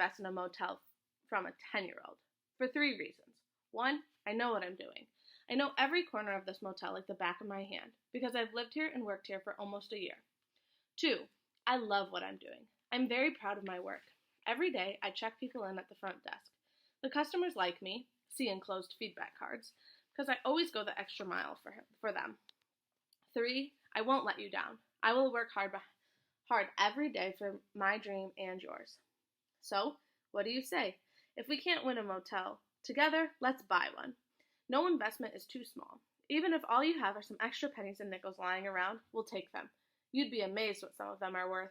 invest in a motel from a 10-year-old for 3 reasons. One, I know what I'm doing. I know every corner of this motel like the back of my hand because I've lived here and worked here for almost a year. Two, I love what I'm doing. I'm very proud of my work. Every day, I check people in at the front desk. The customers like me, see enclosed feedback cards, because I always go the extra mile for them. Three, I won't let you down. I will work hard every day for my dream and yours. So, what do you say? If we can't win a motel together, let's buy one. No investment is too small. Even if all you have are some extra pennies and nickels lying around, we'll take them. You'd be amazed what some of them are worth.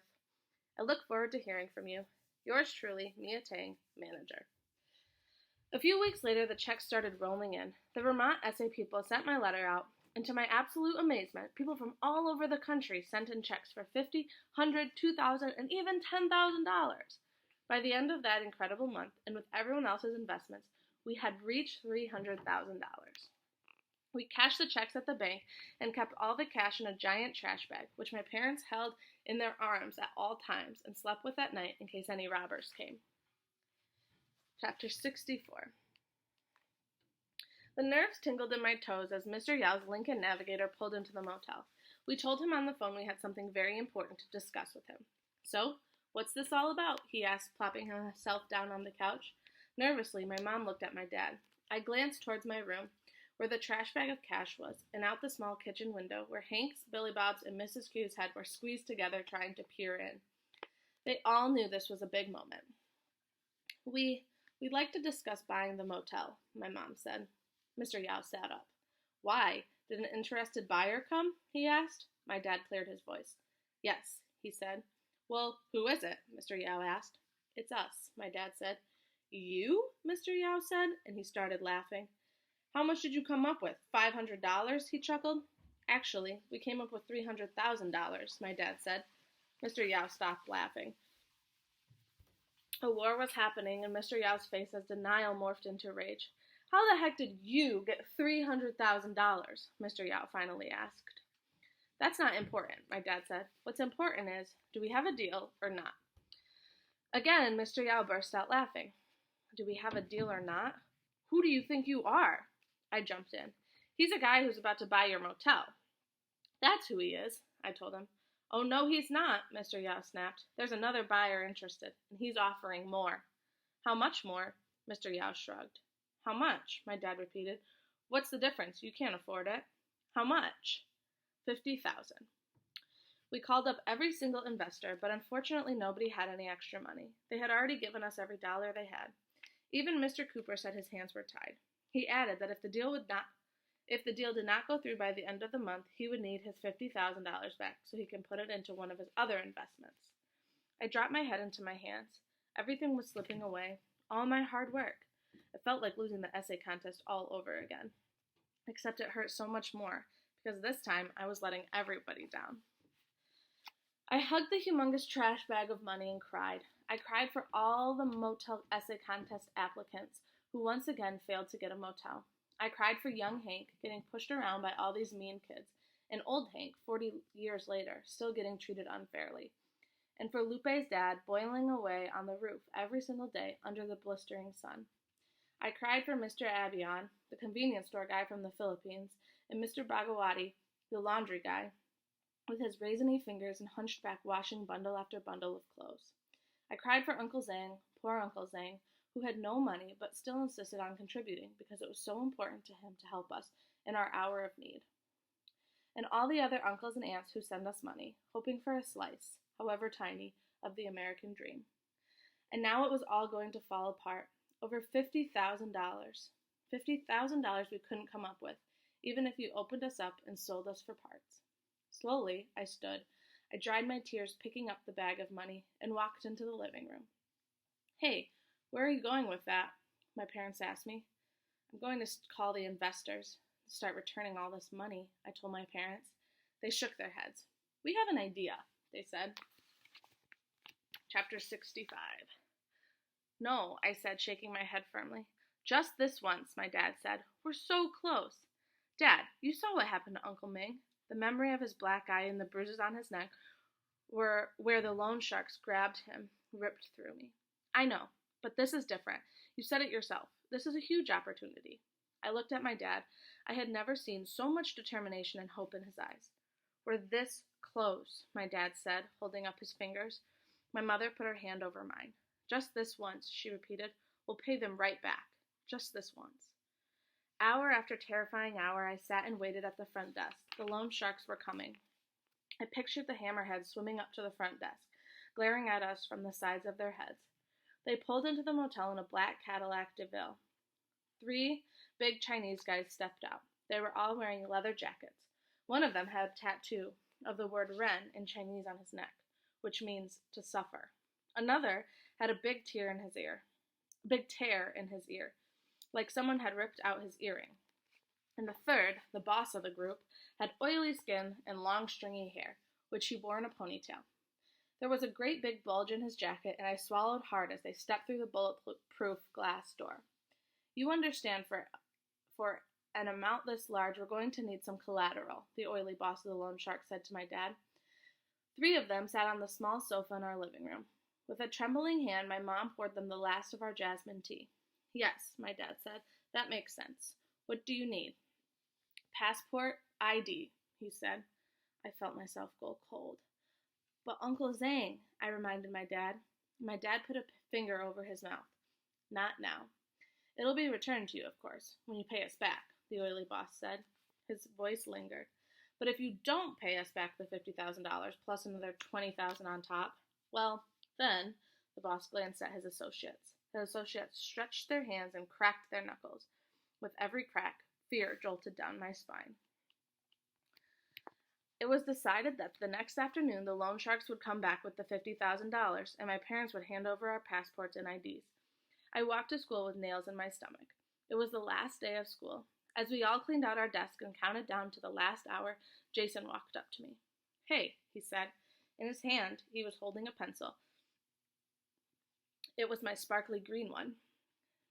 I look forward to hearing from you. Yours truly, Mia Tang, Manager. A few weeks later, the checks started rolling in. The Vermont essay people sent my letter out, and to my absolute amazement, people from all over the country sent in checks for $50, $100, $2,000, and even $10,000. By the end of that incredible month, and with everyone else's investments, we had reached $300,000. We cashed the checks at the bank and kept all the cash in a giant trash bag, which my parents held in their arms at all times and slept with at night in case any robbers came. Chapter 64. The nerves tingled in my toes as Mr. Yao's Lincoln Navigator pulled into the motel. We told him on the phone we had something very important to discuss with him. So, what's this all about? He asked, plopping himself down on the couch. Nervously, my mom looked at my dad. I glanced towards my room, where the trash bag of cash was, and out the small kitchen window, where Hank's, Billy Bob's, and Mrs. Q's head were squeezed together trying to peer in. They all knew this was a big moment. We'd like to discuss buying the motel, my mom said. Mr. Yao sat up. Why? Did an interested buyer come? He asked. My dad cleared his voice. Yes, he said. Well, who is it? Mr. Yao asked. It's us, my dad said. You? Mr. Yao said, and he started laughing. How much did you come up with? $500? He chuckled. Actually, we came up with $300,000, my dad said. Mr. Yao stopped laughing. A war was happening, and Mr. Yao's face as denial morphed into rage. How the heck did you get $300,000? Mr. Yao finally asked. That's not important, my dad said. What's important is, do we have a deal or not? Again, Mr. Yao burst out laughing. Do we have a deal or not? Who do you think you are? I jumped in. He's a guy who's about to buy your motel. That's who he is, I told him. Oh, no, he's not, Mr. Yao snapped. There's another buyer interested, and he's offering more. How much more? Mr. Yao shrugged. How much? My dad repeated. What's the difference? You can't afford it. How much? $50,000. We called up every single investor, but unfortunately nobody had any extra money. They had already given us every dollar they had. Even Mr. Cooper said his hands were tied. He added that if the deal did not go through by the end of the month, he would need his $50,000 back so he can put it into one of his other investments. I dropped my head into my hands. Everything was slipping away. All my hard work. It felt like losing the essay contest all over again. Except it hurt so much more, because this time I was letting everybody down. I hugged the humongous trash bag of money and cried. I cried for all the motel essay contest applicants who once again failed to get a motel. I cried for young Hank getting pushed around by all these mean kids, and old Hank, 40 years later, still getting treated unfairly. And for Lupe's dad boiling away on the roof every single day under the blistering sun. I cried for Mr. Abion, the convenience store guy from the Philippines, and Mr. Bagawati, the laundry guy, with his raisiny fingers and hunched back washing bundle after bundle of clothes. I cried for Uncle Zhang, poor Uncle Zhang, who had no money but still insisted on contributing because it was so important to him to help us in our hour of need. And all the other uncles and aunts who send us money, hoping for a slice, however tiny, of the American dream. And now it was all going to fall apart. Over $50,000. $50,000 we couldn't come up with, even if you opened us up and sold us for parts. Slowly, I stood. I dried my tears picking up the bag of money and walked into the living room. Hey, where are you going with that? My parents asked me. I'm going to call the investors, start returning all this money, I told my parents. They shook their heads. We have an idea, they said. Chapter 65. No, I said, shaking my head firmly. Just this once, my dad said. We're so close. Dad, you saw what happened to Uncle Ming. The memory of his black eye and the bruises on his neck were where the loan sharks grabbed him, ripped through me. I know. But this is different. You said it yourself. This is a huge opportunity. I looked at my dad. I had never seen so much determination and hope in his eyes. We're this close, my dad said, holding up his fingers. My mother put her hand over mine. Just this once, she repeated. We'll pay them right back. Just this once. Hour after terrifying hour, I sat and waited at the front desk. The loan sharks were coming. I pictured the hammerheads swimming up to the front desk, glaring at us from the sides of their heads. They pulled into the motel in a black Cadillac DeVille. 3 big Chinese guys stepped out. They were all wearing leather jackets. One of them had a tattoo of the word Ren in Chinese on his neck, which means to suffer. Another had a big tear in his ear, like someone had ripped out his earring. And the third, the boss of the group, had oily skin and long stringy hair, which he wore in a ponytail. There was a great big bulge in his jacket, and I swallowed hard as they stepped through the bulletproof glass door. You understand, for an amount this large, we're going to need some collateral, the oily boss of the loan shark said to my dad. 3 of them sat on the small sofa in our living room. With a trembling hand, my mom poured them the last of our jasmine tea. Yes, my dad said, that makes sense. What do you need? Passport, ID, he said. I felt myself go cold. But Uncle Zhang, I reminded my dad. My dad put a finger over his mouth. Not now. It'll be returned to you, of course, when you pay us back, the oily boss said. His voice lingered. But if you don't pay us back the $50,000 plus another $20,000 on top, well, then, the boss glanced at his associates. The associates stretched their hands and cracked their knuckles. With every crack, fear jolted down my spine. It was decided that the next afternoon the loan sharks would come back with the $50,000, and my parents would hand over our passports and IDs. I walked to school with nails in my stomach. It was the last day of school. As we all cleaned out our desk and counted down to the last hour, Jason walked up to me. Hey, he said. In his hand, he was holding a pencil. It was my sparkly green one.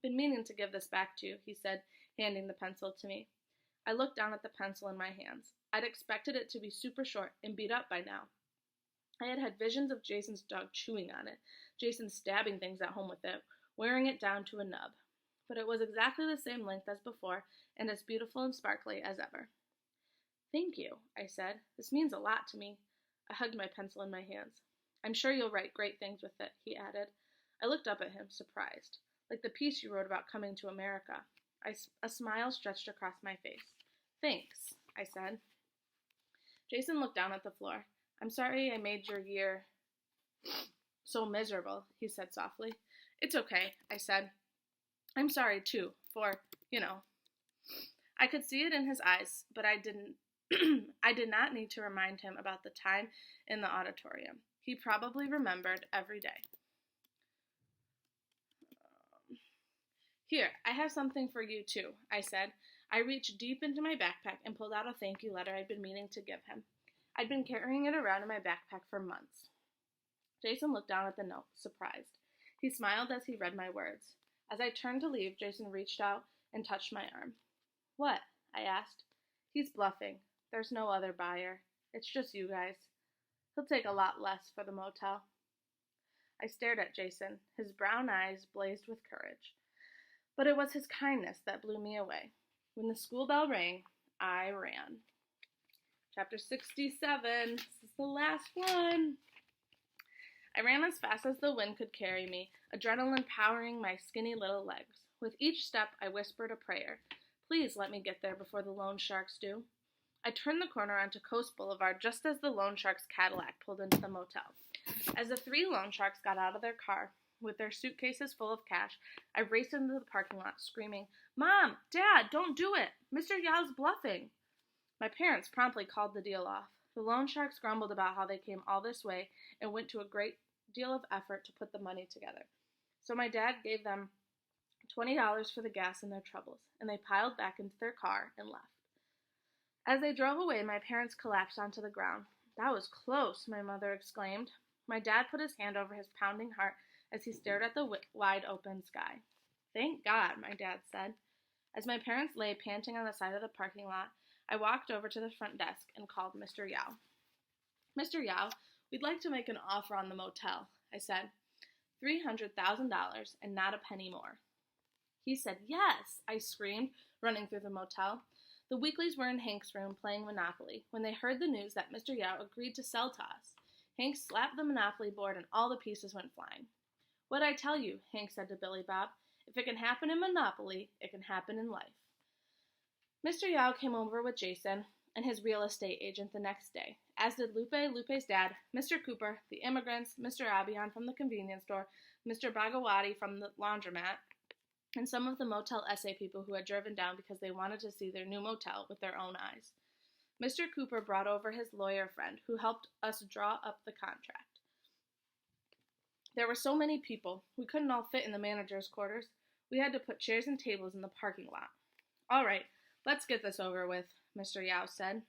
Been meaning to give this back to you, he said, handing the pencil to me. I looked down at the pencil in my hands. I'd expected it to be super short and beat up by now. I had had visions of Jason's dog chewing on it, Jason stabbing things at home with it, wearing it down to a nub. But it was exactly the same length as before, and as beautiful and sparkly as ever. Thank you, I said. This means a lot to me. I hugged my pencil in my hands. I'm sure you'll write great things with it, he added. I looked up at him, surprised. Like the piece you wrote about coming to America. A smile stretched across my face. Thanks, I said. Jason looked down at the floor. I'm sorry I made your year so miserable, he said softly. It's okay, I said. I'm sorry, too, for, I could see it in his eyes, but I did not need to remind him about the time in the auditorium. He probably remembered every day. Here, I have something for you, too, I said. I reached deep into my backpack and pulled out a thank you letter I'd been meaning to give him. I'd been carrying it around in my backpack for months. Jason looked down at the note, surprised. He smiled as he read my words. As I turned to leave, Jason reached out and touched my arm. What? I asked. He's bluffing. There's no other buyer. It's just you guys. He'll take a lot less for the motel. I stared at Jason. His brown eyes blazed with courage. But it was his kindness that blew me away. When the school bell rang, I ran. Chapter 67. This is the last one. I ran as fast as the wind could carry me, adrenaline powering my skinny little legs. With each step, I whispered a prayer. Please let me get there before the loan sharks do. I turned the corner onto Coast Boulevard just as the loan sharks' Cadillac pulled into the motel. As the 3 loan sharks got out of their car, with their suitcases full of cash, I raced into the parking lot, screaming, Mom! Dad! Don't do it! Mr. Yao's bluffing! My parents promptly called the deal off. The loan sharks grumbled about how they came all this way and went to a great deal of effort to put the money together. So my dad gave them $20 for the gas in their troubles, and they piled back into their car and left. As they drove away, my parents collapsed onto the ground. That was close, my mother exclaimed. My dad put his hand over his pounding heart as he stared at the wide-open sky. Thank God, my dad said. As my parents lay panting on the side of the parking lot, I walked over to the front desk and called Mr. Yao. Mr. Yao, we'd like to make an offer on the motel, I said. $300,000 and not a penny more. He said, "Yes," I screamed, running through the motel. The Weekleys were in Hank's room playing Monopoly when they heard the news that Mr. Yao agreed to sell to us. Hank slapped the Monopoly board and all the pieces went flying. "What'd I tell you?" Hank said to Billy Bob. "If it can happen in Monopoly, it can happen in life." Mr. Yao came over with Jason and his real estate agent the next day, as did Lupe's dad, Mr. Cooper, the immigrants, Mr. Abion from the convenience store, Mr. Bagawati from the laundromat, and some of the Motel SA people who had driven down because they wanted to see their new motel with their own eyes. Mr. Cooper brought over his lawyer friend, who helped us draw up the contract. There were so many people, we couldn't all fit in the manager's quarters. We had to put chairs and tables in the parking lot. "All right, let's get this over with," Mr. Yao said.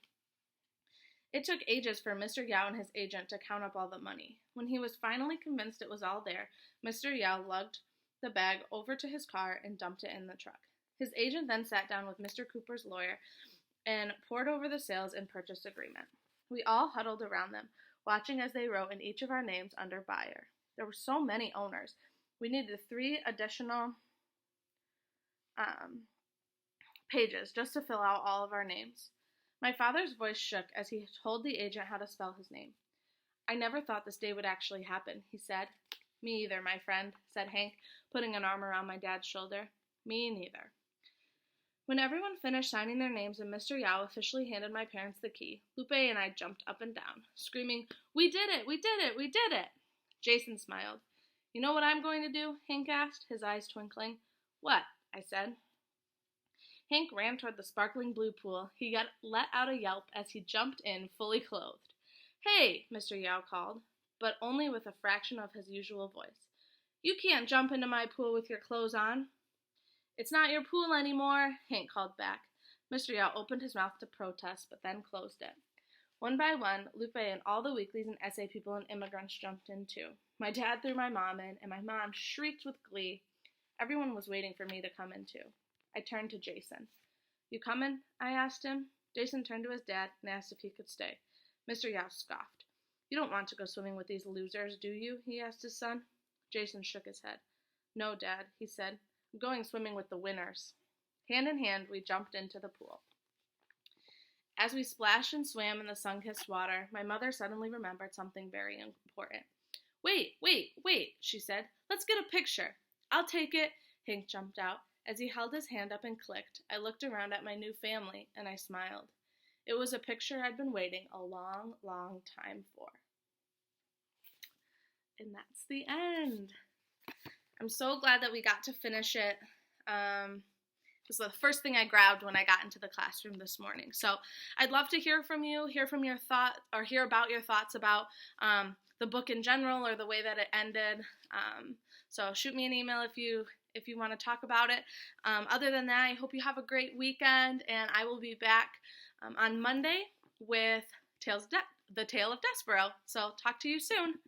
It took ages for Mr. Yao and his agent to count up all the money. When he was finally convinced it was all there, Mr. Yao lugged the bag over to his car and dumped it in the truck. His agent then sat down with Mr. Cooper's lawyer and pored over the sales and purchase agreement. We all huddled around them, watching as they wrote in each of our names under buyer. There were so many owners. We needed 3 additional pages just to fill out all of our names. My father's voice shook as he told the agent how to spell his name. "I never thought this day would actually happen," he said. "Me either, my friend," said Hank, putting an arm around my dad's shoulder. "Me neither." When everyone finished signing their names and Mr. Yao officially handed my parents the key, Lupe and I jumped up and down, screaming, "We did it! We did it! We did it!" Jason smiled. "You know what I'm going to do?" Hank asked, his eyes twinkling. "What?" I said. Hank ran toward the sparkling blue pool. He let out a yelp as he jumped in, fully clothed. "Hey!" Mr. Yao called, but only with a fraction of his usual voice. "You can't jump into my pool with your clothes on." "It's not your pool anymore," Hank called back. Mr. Yao opened his mouth to protest, but then closed it. One by one, Lupe and all the Weeklies and SA people and immigrants jumped in too. My dad threw my mom in, and my mom shrieked with glee. Everyone was waiting for me to come in too. I turned to Jason. "You coming?" I asked him. Jason turned to his dad and asked if he could stay. Mr. Yao scoffed. "You don't want to go swimming with these losers, do you?" he asked his son. Jason shook his head. "No, Dad," he said. "I'm going swimming with the winners." Hand in hand, we jumped into the pool. As we splashed and swam in the sun-kissed water, my mother suddenly remembered something very important. Wait, she said. "Let's get a picture." "I'll take it," Hank jumped out. As he held his hand up and clicked, I looked around at my new family, and I smiled. It was a picture I'd been waiting a long, long time for. And that's the end. I'm so glad that we got to finish it. It was the first thing I grabbed when I got into the classroom this morning. So I'd love to hear from you, hear about your thoughts about the book in general or the way that it ended. So shoot me an email if you want to talk about it. Other than that, I hope you have a great weekend, and I will be back on Monday with the Tale of Despero. So talk to you soon.